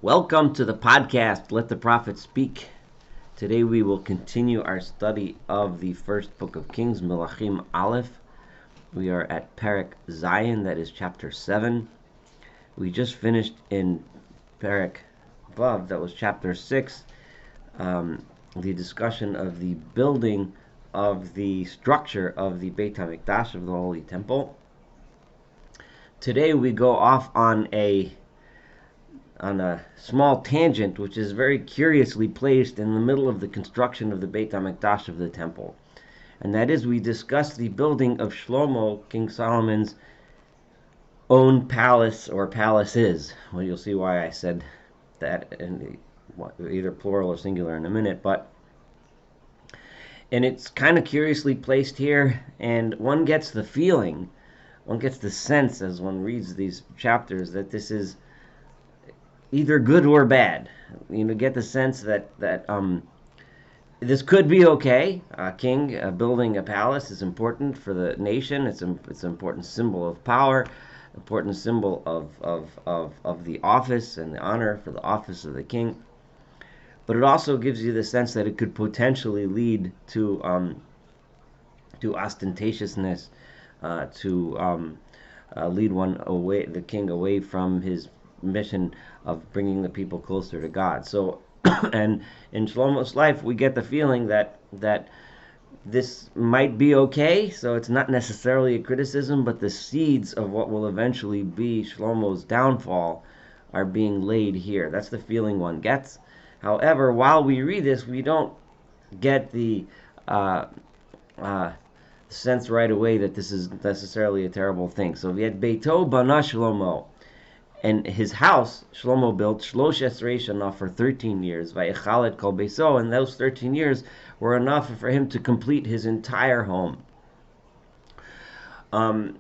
Welcome to the podcast, Let the Prophet Speak. Today we will continue our study of the first book of Kings, Melachim Aleph. We are at Perek Zion, that is chapter 7. We just finished in Perek Vav, that was chapter 6, the discussion of the building of the structure of the Beit HaMikdash, of the Holy Temple. Today we go off on a small tangent, which is very curiously placed in the middle of the construction of the Beit HaMikdash, of the temple. And that is, we discuss the building of Shlomo, King Solomon's own palace, or palaces. Well, you'll see why I said that in either plural or singular in a minute, and it's kind of curiously placed here, and one gets the sense as one reads these chapters that this is either good or bad. Get the sense that this could be okay. A king building a palace is important for the nation. It's an important symbol of power, important symbol of the office and the honor for the office of the king. But it also gives you the sense that it could potentially lead to ostentatiousness, to lead the king away from his mission of bringing the people closer to God. So, and in Shlomo's life, we get the feeling that this might be okay. So it's not necessarily a criticism, but the seeds of what will eventually be Shlomo's downfall are being laid here. That's the feeling one gets. However, while we read this, we don't get the sense right away that this is necessarily a terrible thing. So we had Beito Bana Shlomo, and his house Shlomo built Shlosh Esrei Shana for 13 years. Vayechalet Kol Beiso, and those 13 years were enough for him to complete his entire home. To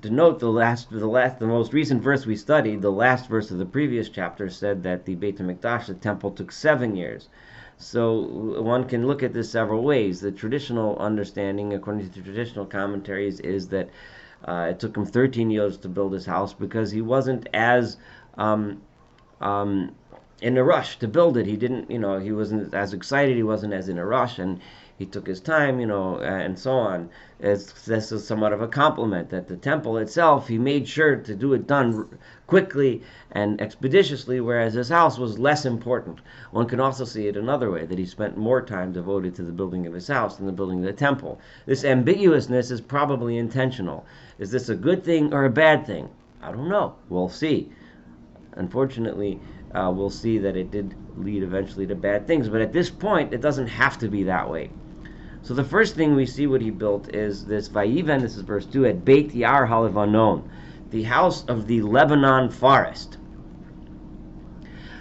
note the most recent verse we studied, the last verse of the previous chapter, said that the Beit HaMikdash, the temple, took 7 years. So one can look at this several ways. The traditional understanding, according to traditional commentaries, is that it took him 13 years to build his house because he wasn't as in a rush to build it. He wasn't as excited. He wasn't as in a rush, and he took his time, and so on. This is somewhat of a compliment that the temple itself, he made sure to do it done quickly and expeditiously, whereas his house was less important. One can also see it another way, that he spent more time devoted to the building of his house than the building of the temple. This ambiguousness is probably intentional. Is this a good thing or a bad thing? I don't know. We'll see. Unfortunately, we'll see that it did lead eventually to bad things, but at this point, it doesn't have to be that way. So the first thing we see what he built is this Vayiven, this is verse 2, at Beit Yar HaLevanon, the house of the Lebanon forest.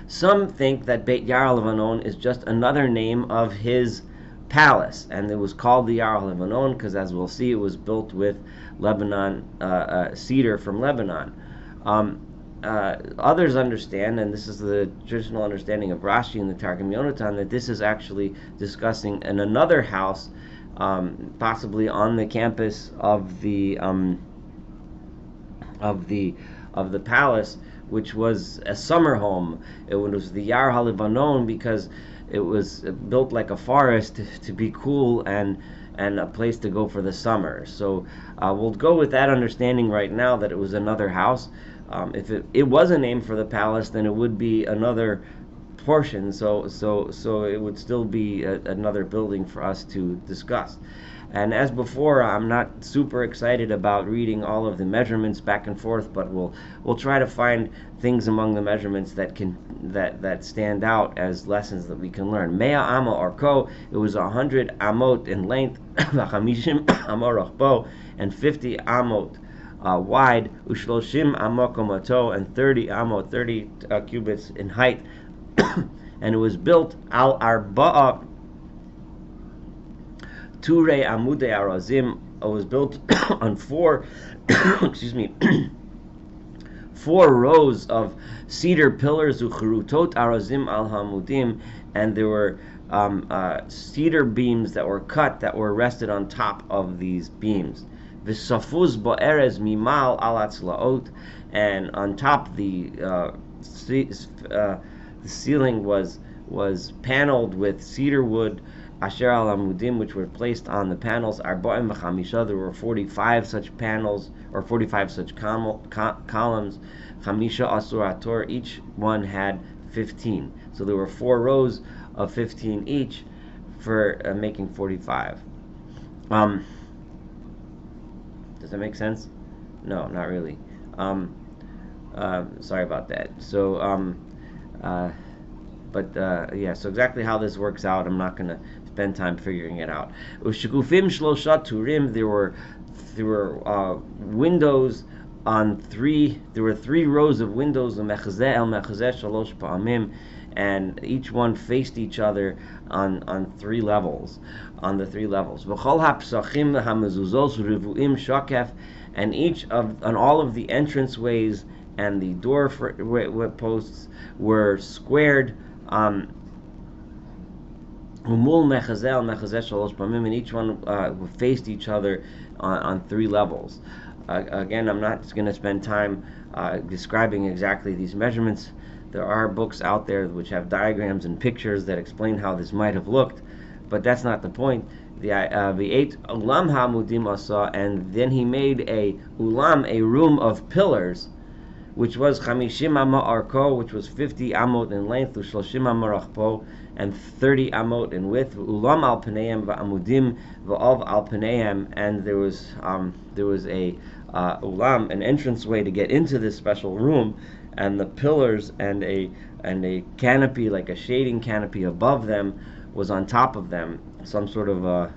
Some think that Beit Yar HaLevanon is just another name of his palace, and it was called the Yar HaLevanon because, as we'll see, it was built with Lebanon cedar from Lebanon. Others understand, and this is the traditional understanding of Rashi and the Targum Yonatan, that this is actually discussing in another house, possibly on the campus of the palace, which was a summer home. It was the Yar HaLevanon because it was built like a forest to be cool and a place to go for the summer. So we'll go with that understanding right now, that it was another house. If it was a name for the palace, then it would be another portion. So it would still be another building for us to discuss. And as before, I'm not super excited about reading all of the measurements back and forth, but we'll try to find things among the measurements that stand out as lessons that we can learn. Mea ama orko, it was 100 amot in length, v'chamishim amot rochbo, and 50 amot wide, ushloshim amot komato, and 30 amot, 30 cubits in height. And it was built al arba'a Ture Amude Arazim. Was built on four four rows of cedar pillars, ucherutot arazim al hamudim, and there were cedar beams that were cut that were rested on top of these beams. V'safuz bo'erez mimal al atzlaot, and on top the the ceiling was paneled with cedar wood, asher al amudim, which were placed on the panels. Arba'im v'chamisha, there were 45 such panels, or 45 such columns. Chamisha asur ator, each one had 15. So there were 4 rows of 15 each for making 45. Does that make sense? No, not really. Sorry about that. So, yeah, so exactly how this works out, I'm not going to spend time figuring it out. Ushikufim shlosha turim, there were windows on 3, there were 3 rows of windows, mechazeh el mechazeh shalosh pa'amim, and each one faced each other on 3 levels, on the 3 levels. V'chol ha'psachim ha'mezuzos rivuim shakef, and on all of the entranceways and the door posts were squared. Umul mechazel mechazeh shalosh pamim, and each one faced each other on 3 levels. Again, I'm not going to spend time describing exactly these measurements. There are books out there which have diagrams and pictures that explain how this might have looked, but that's not the point. The 8 ulam hamudim asa, and then he made a ulam, a room of pillars, which was 50 amma arko, which was 50 amot in length, u'shloshim amma rachpo, and 30 amot in width. Ulam al paneim va'amudim va'av al paneim, and there was a ulam, an entranceway to get into this special room, and the pillars and a canopy, like a shading canopy above them, was on top of them. Some sort of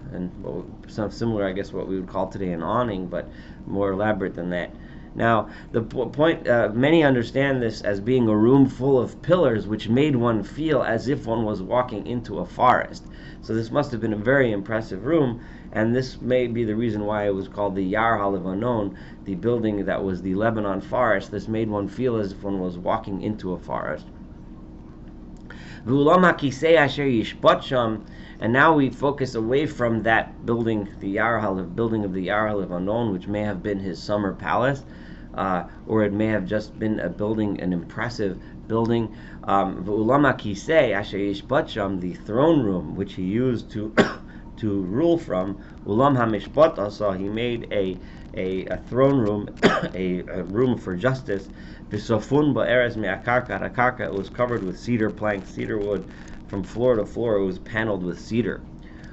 some similar, I guess, what we would call today an awning, but more elaborate than that. Now, the point, many understand this as being a room full of pillars, which made one feel as if one was walking into a forest. So this must have been a very impressive room, and this may be the reason why it was called the Yar HaLevanon, the building that was the Lebanon forest. This made one feel as if one was walking into a forest. And now we focus away from that building, the building of the Yar HaLevanon, which may have been his summer palace, or it may have just been an impressive building. The throne room, which he used to rule from. Ulam hamishpat also, he made a throne room, a room for justice. V'sofun ba'eres me'akarka, it was covered with cedar planks, cedar wood, from floor to floor. It was paneled with cedar.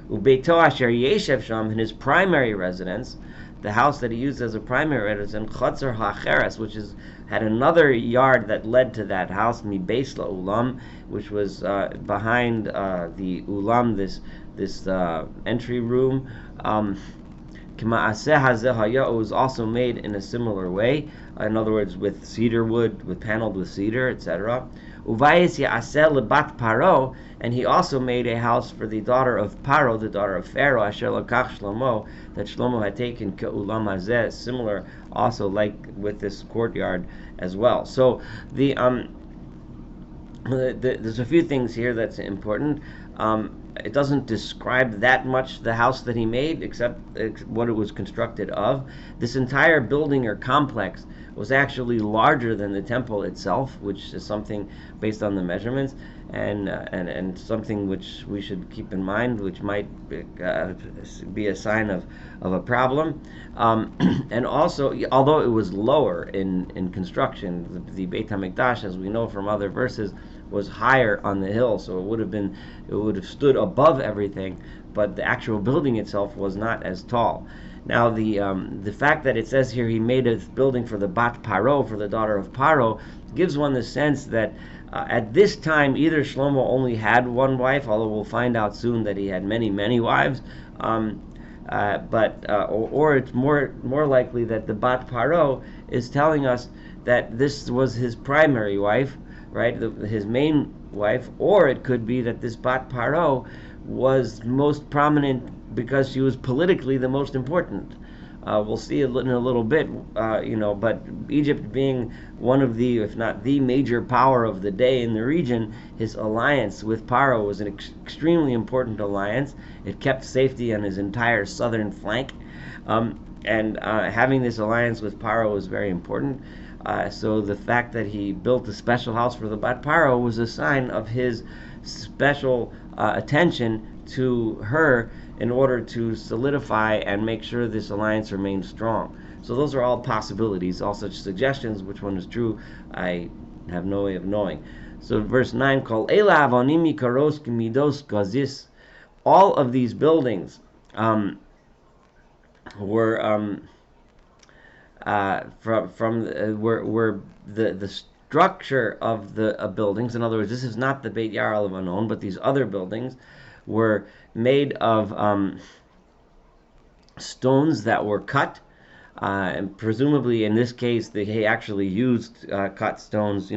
Ubeito asher yeshev sham, in his primary residence, the house that he used as a primary residence, Chatzar Ha'cheres, which had another yard that led to that house, Mi Beis La'ulam, which was behind the Ulam, this entry room. K'ma'aseh hazeh haya, it was also made in a similar way, in other words, with cedar wood, paneled with cedar, etc. Uvayis ya'aseh lebat Paro, and he also made a house for the daughter of Paro, the daughter of Pharaoh, asher lakach Shlomo, that Shlomo had taken ke'ulam hazeh, similar also like with this courtyard as well. So there's a few things here that's important. It doesn't describe that much the house that he made, except what it was constructed of. This entire building or complex was actually larger than the temple itself, which is something based on the measurements, and something which we should keep in mind, which might be a sign of a problem. And also, although it was lower in construction, the Beit HaMikdash, as we know from other verses, was higher on the hill, so it would have stood above everything, but the actual building itself was not as tall. Now, the fact that it says here he made a building for the Bat Paro, for the daughter of Paro, gives one the sense that at this time either Shlomo only had one wife, although we'll find out soon that he had many wives, or it's more likely that the Bat Paro is telling us that this was his primary wife, right, his main wife, or it could be that this Bat Paro was most prominent because she was politically the most important. We'll see in a little bit, but Egypt being one of the, if not the major power of the day in the region, his alliance with Paro was an extremely important alliance. It kept safety on his entire southern flank, and having this alliance with Paro was very important. So the fact that he built a special house for the Bat Paro was a sign of his special attention to her in order to solidify and make sure this alliance remains strong. So those are all possibilities, all such suggestions. Which one is true, I have no way of knowing. So verse 9, called Ela avonimi karos midos gazis. All of these buildings were were the structure of the buildings. In other words, this is not the Beit Yar Lebanon, but these other buildings were made of stones that were cut, and presumably in this case they actually used cut stones,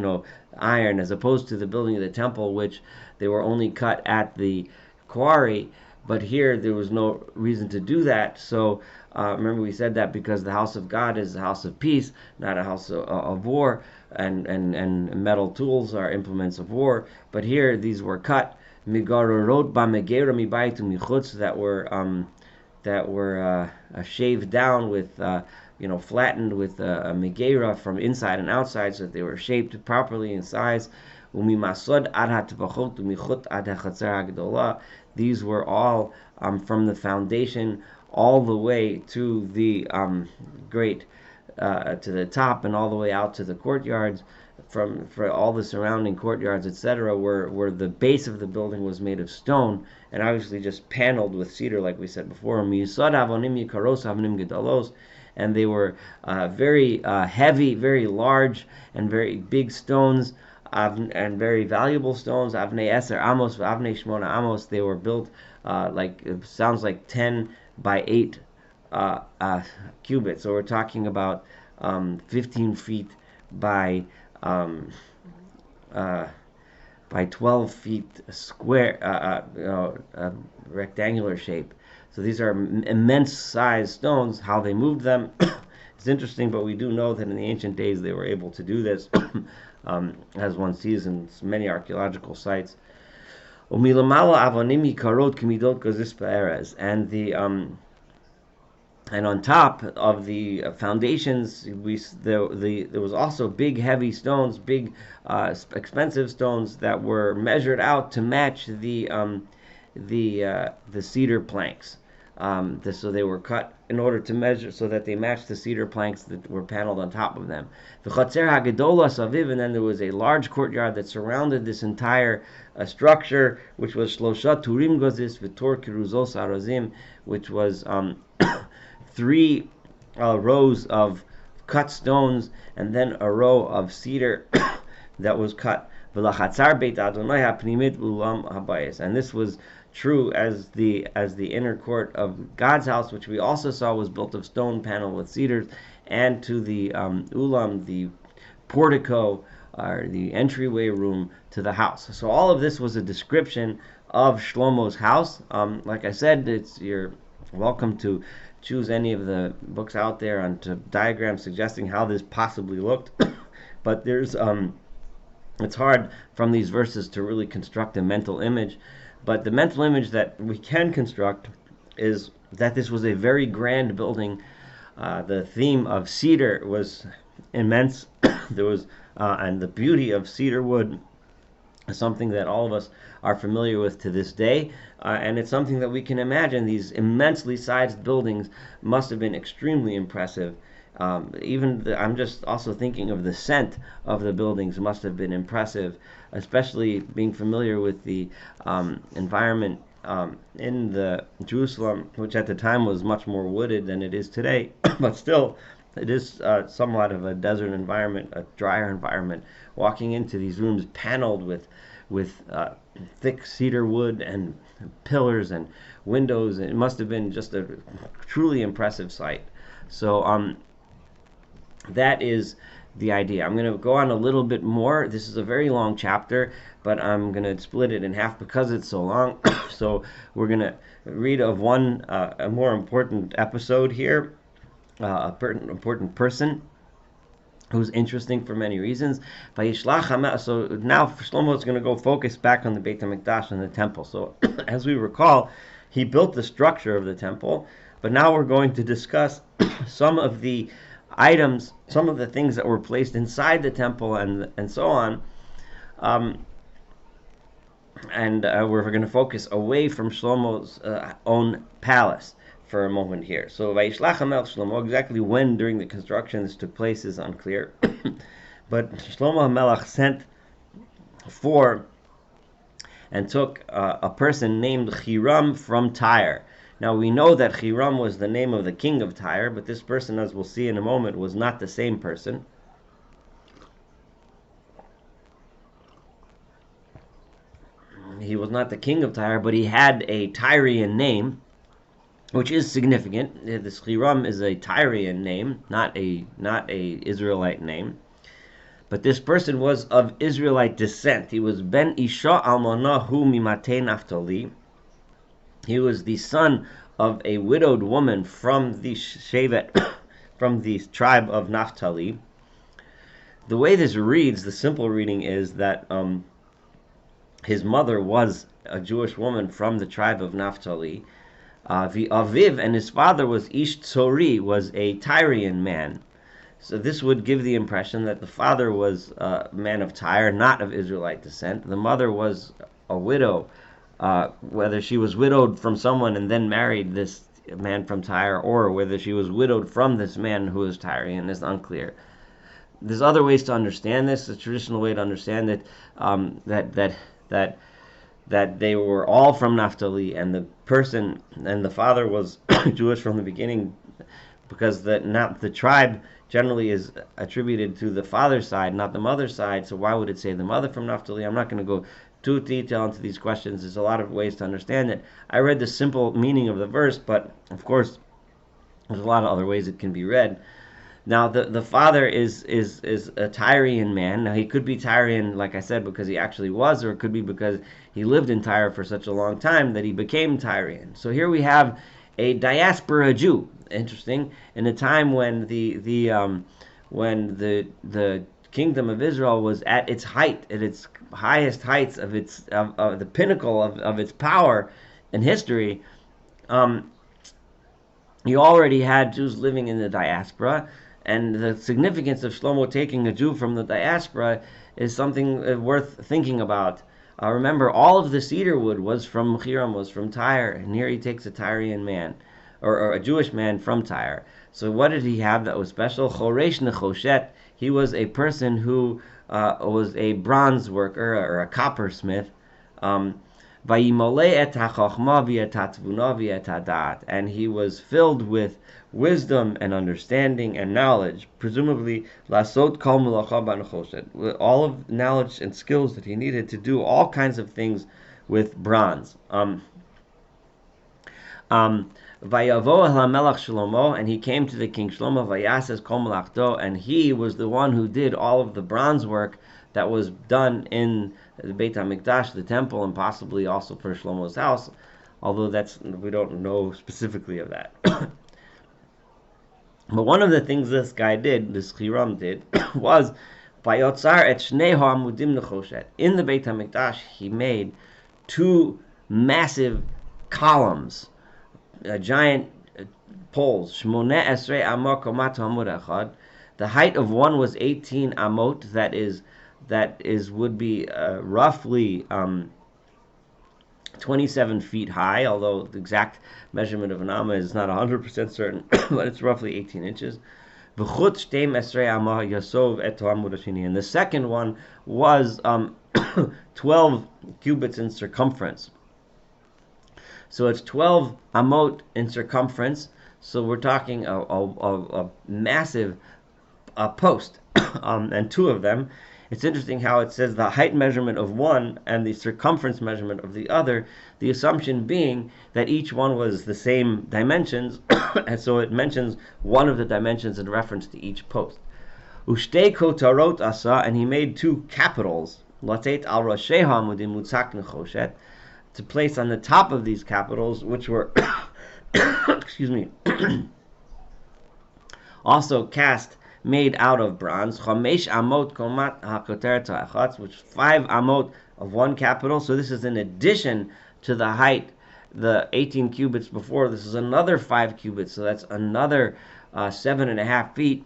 iron, as opposed to the building of the temple, which they were only cut at the quarry. But here there was no reason to do that. So remember, we said that because the house of God is a house of peace, not a house of war, and metal tools are implements of war. But here these were cut migarorot bamegera mibayit umichutz, that were shaved down with flattened with a megera from inside and outside, so that they were shaped properly in size. Umimasod ad hatvachot umichut ad hachatzer hagdolah. These were all from the foundation all the way to the great to the top, and all the way out to the courtyards, for all the surrounding courtyards, etc., where the base of the building was made of stone, and obviously just paneled with cedar, like we said before. And they were very heavy, very large, and very big stones, and very valuable stones. Avnei Eser Amos, Avnei Shmona Amos. They were built it sounds like 10 by 8 cubits. So we're talking about 15 feet by 12 feet square, rectangular shape. So these are immense sized stones. How they moved them is interesting, but we do know that in the ancient days they were able to do this, as one sees in many archaeological sites. And on top of the foundations, there was also big, heavy stones, big, expensive stones that were measured out to match the cedar planks. So they were cut in order to measure, so that they matched the cedar planks that were paneled on top of them. And then there was a large courtyard that surrounded this entire structure, which was shlosha turim gozis v'tor kiruzos arazim, which was 3 rows of cut stones, and then a row of cedar that was cut. And this was true as the inner court of God's house, which we also saw was built of stone paneled with cedars, and to the ulam, the portico, or the entryway room to the house. So all of this was a description of Shlomo's house. Like I said, you're welcome to choose any of the books out there on diagrams suggesting how this possibly looked. But it's hard from these verses to really construct a mental image. But the mental image that we can construct is that this was a very grand building. The theme of cedar was immense. There was and the beauty of cedar wood is something that all of us are familiar with to this day, and it's something that we can imagine. These immensely sized buildings must have been extremely impressive. I'm just also thinking of the scent of the buildings must have been impressive, especially being familiar with the environment in the Jerusalem, which at the time was much more wooded than it is today, but still it is somewhat of a desert environment, a drier environment. Walking into these rooms paneled with thick cedar wood and pillars and windows, it must have been just a truly impressive sight. So that is the idea. I'm going to go on a little bit more. This is a very long chapter, but I'm going to split it in half because it's so long. So we're going to read of one a more important episode here, important person who's interesting for many reasons. So now Shlomo is going to go focus back on the Beit HaMikdash and the temple. So as we recall, he built the structure of the temple, but now we're going to discuss some of the items, some of the things that were placed inside the temple, and so on. Um, and we're going to focus away from Shlomo's own palace for a moment here. So Vayishlach HaMelech Shlomo, exactly when during the construction this took place is unclear. But Shlomo HaMelech sent for and took a person named Hiram from Tyre. Now we know that Hiram was the name of the king of Tyre, but this person, as we'll see in a moment, was not the same person. He was not the king of Tyre, but he had a Tyrian name, which is significant. This Hiram is a Tyrian name, not a Israelite name. But this person was of Israelite descent. He was Ben Isha Almana Hu Mimate Naphtali. He was the son of a widowed woman from the Shevet, from the tribe of Naphtali. The way this reads, the simple reading is that his mother was a Jewish woman from the tribe of Naphtali. The Aviv, and his father was Ish Tzori, was a Tyrian man. So this would give the impression that the father was a man of Tyre, not of Israelite descent. The mother was a widow. Whether she was widowed from someone and then married this man from Tyre, or whether she was widowed from this man who is Tyrian, is unclear. There's other ways to understand this. The traditional way to understand it, that they were all from Naphtali, and the person and the father was Jewish from the beginning, because the tribe generally is attributed to the father's side, not the mother's side. So why would it say the mother from Naphtali? I'm not going to go too detailed into these questions. There's a lot of ways to understand it. I read the simple meaning of the verse, but of course there's a lot of other ways it can be read. Now the father is a Tyrian man. Now he could be Tyrian, like I said, because he actually was, or it could be because he lived in Tyre for such a long time that he became Tyrian. So here we have a diaspora Jew. Interesting. In a time when the kingdom of Israel was at its height, at its highest heights of the pinnacle of its power in history, you already had Jews living in the diaspora, and the significance of Shlomo taking a Jew from the diaspora is something worth thinking about. Remember, all of the cedar wood was from Hiram, was from Tyre, and here he takes a Tyrian man, or a Jewish man from Tyre. So what did he have that was special? Choresh nechoshet. He was a person who was a bronze worker or a coppersmith. Vayimole et hachachma v'et hatvuna v'et hadat, and he was filled with wisdom and understanding and knowledge, presumably lasot kol melacha b'nechoshet, with all of knowledge and skills that he needed to do all kinds of things with bronze. Vayavo el HaMelech Shlomo, and he came to the king Shlomo, vayases kol melachto, and he was the one who did all of the bronze work that was done in the Beit HaMikdash, the temple, and possibly also for Shlomo's house, although we don't know specifically of that. But one of the things this guy did, this Hiram did, was vayotzar et shnei ha'amudim nechoshet. In the Beit HaMikdash, he made two massive columns, giant poles. Shmoneh esrei amot komat hamud echad. The height of one was 18 amot. That would be roughly 27 feet high, although the exact measurement of an amma is not 100% certain, but it's roughly 18 inches. And the second one was 12 cubits in circumference. So it's 12 amot in circumference. So we're talking a massive post, and two of them. It's interesting how it says the height measurement of one and the circumference measurement of the other, the assumption being that each one was the same dimensions, and so it mentions one of the dimensions in reference to each post. Ushtei kotarot asa, and he made two capitals, latet al rasheha amudim mutzak nechoshet, to place on the top of these capitals, which were, excuse me, also made out of bronze, chamesh amot komat hakoteret ha'achatz, which 5 amot of one capital. So this is in addition to the height, the 18 cubits before. This is another 5 cubits, so that's another 7.5 feet.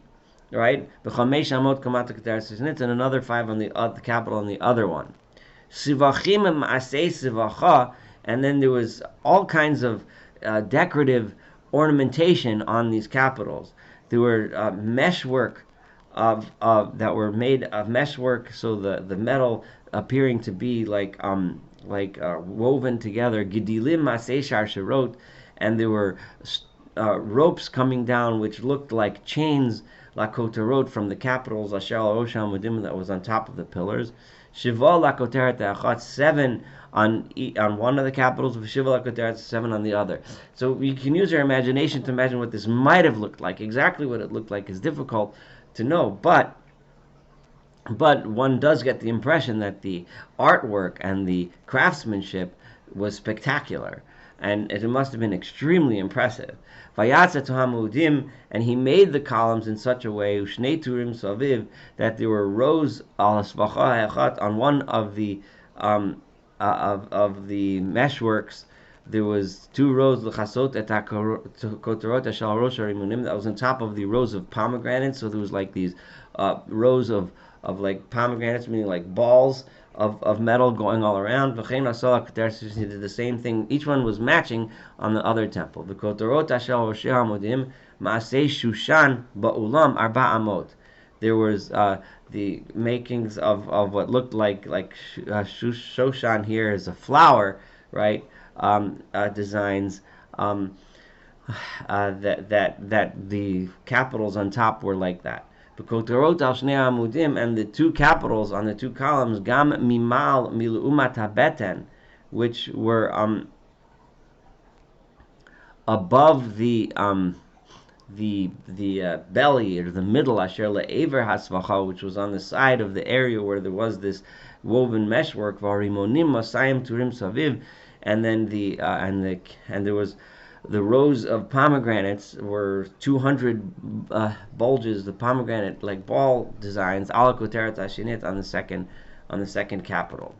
right? B'chamesh amot kamat keteres hashanit, and another 5 on the capital on the other one. Sivachim ma'asei sivacha, and then there was all kinds of decorative ornamentation on these capitals. There were meshwork that were made of meshwork, so the metal appearing to be woven together. Gidilim masei sharsharot, and there were ropes coming down which looked like chains, lakotarot, from the capitals asher al rosham mudim, that was on top of the pillars. Shiva lakoteret achat, 7 on one of the capitals, Shiva lakoteret, 7 on the other. So you can use your imagination to imagine what this might have looked like. Exactly what it looked like is difficult to know, but one does get the impression that the artwork and the craftsmanship was spectacular, and it must have been extremely impressive. And he made the columns in such a way, that there were rows on one of the meshworks. There was 2 rows that was on top of the rows of pomegranates. So there was like these rows of like pomegranates, meaning like balls of metal going all around. He did the same thing. Each one was matching on the other temple. There was the makings of what looked like Shoshan here is a flower, right? Designs that the capitals on top were like that. And the 2 capitals on the 2 columns, gam mimal milumat habeten, which were above the belly, or the middle, asher le'ever hasvacha, which was on the side of the area where there was this woven meshwork, varimonim masayim turim saviv, and then there was the rows of pomegranates were 200 bulges, the pomegranate like ball designs, ala koteret hashinit, on the second capital.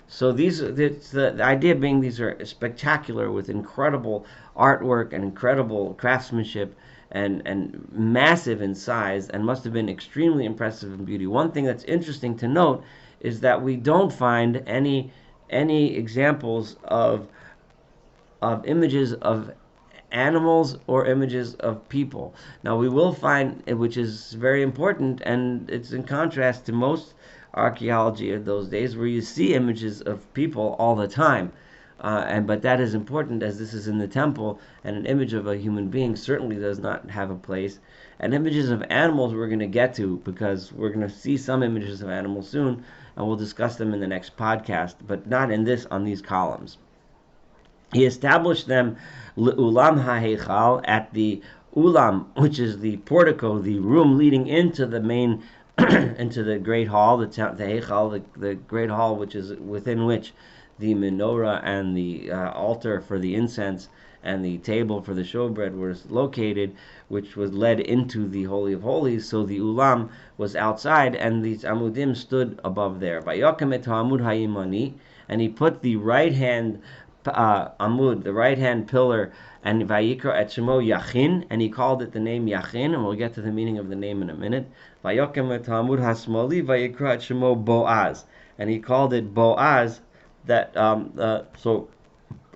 So the idea being, these are spectacular with incredible artwork and incredible craftsmanship, and massive in size, and must have been extremely impressive in beauty. One thing that's interesting to note is that we don't find any examples of images of animals or images of people. Now we will find, which is very important, and it's in contrast to most archaeology of those days, where you see images of people all the time. But that is important, as this is in the temple, and an image of a human being certainly does not have a place. And images of animals we're going to get to, because we're going to see some images of animals soon, and we'll discuss them in the next podcast, but not on these columns. He established them ulam ha'heichal, at the ulam, which is the portico, the room leading into the main into the great hall, the heichal, the great hall, which is within which the menorah and the altar for the incense and the table for the showbread was located, which was led into the Holy of Holies. So the ulam was outside, and these amudim stood above there. Vayokem et ha'amud ha'yimani, and he put the right hand amud, the right hand pillar, and vayikra et shemo Yachin, and he called it the name Yachin, and we'll get to the meaning of the name in a minute. Vayokem et ha'amud ha'smali vayikra et shemo Boaz, and he called it Boaz. So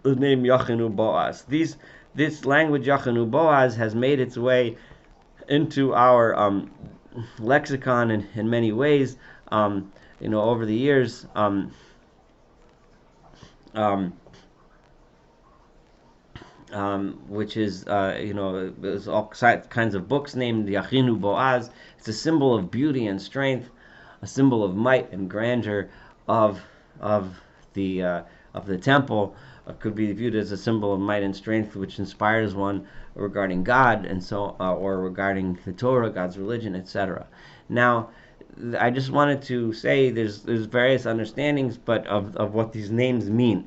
the name Yachinu Boaz. This language Yachinu Boaz has made its way into our lexicon in many ways. Over the years. Which is, there's all kinds of books named Yachinu Boaz. It's a symbol of beauty and strength, a symbol of might and grandeur of the temple. Could be viewed as a symbol of might and strength, which inspires one regarding God, and so or regarding the Torah, God's religion, etc. Now, I just wanted to say there's various understandings, but of what these names mean.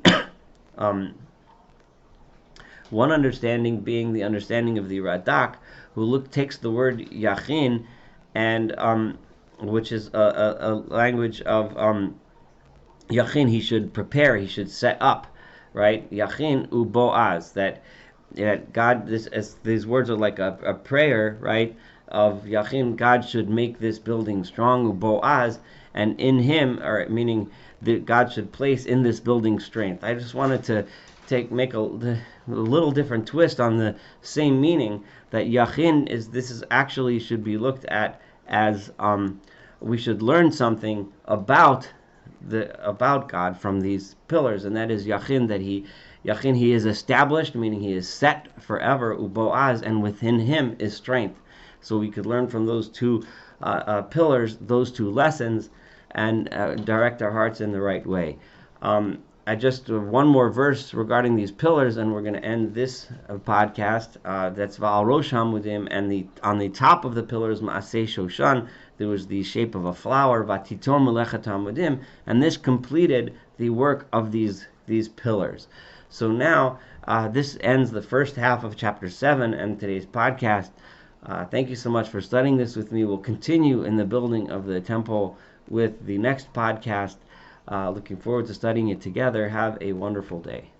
One understanding being the understanding of the Radak, who takes the word Yachin, and which is a language of Yachin, he should prepare, he should set up, right? Yachin u Boaz, that God, these words are like a prayer, right? of Yachin, God should make this building strong, Boaz, and in him, or meaning that God should place in this building strength. I just wanted to make a little different twist on the same meaning, that Yachin is actually should be looked at as we should learn something about God from these pillars, and that is Yachin, that he is established, meaning he is set forever, Uboaz, and within him is strength. So we could learn from those two pillars, those two lessons, and direct our hearts in the right way. I just one more verse regarding these pillars, and we're going to end this podcast. That's Va'al Rosh Hamudim, and on the top of the pillars, Ma'aseh Shoshan, there was the shape of a flower, Vatitom Melechat Hamudim, and this completed the work of these pillars. So now this ends the first half of chapter 7 and today's podcast. Thank you so much for studying this with me. We'll continue in the building of the temple with the next podcast. Looking forward to studying it together. Have a wonderful day.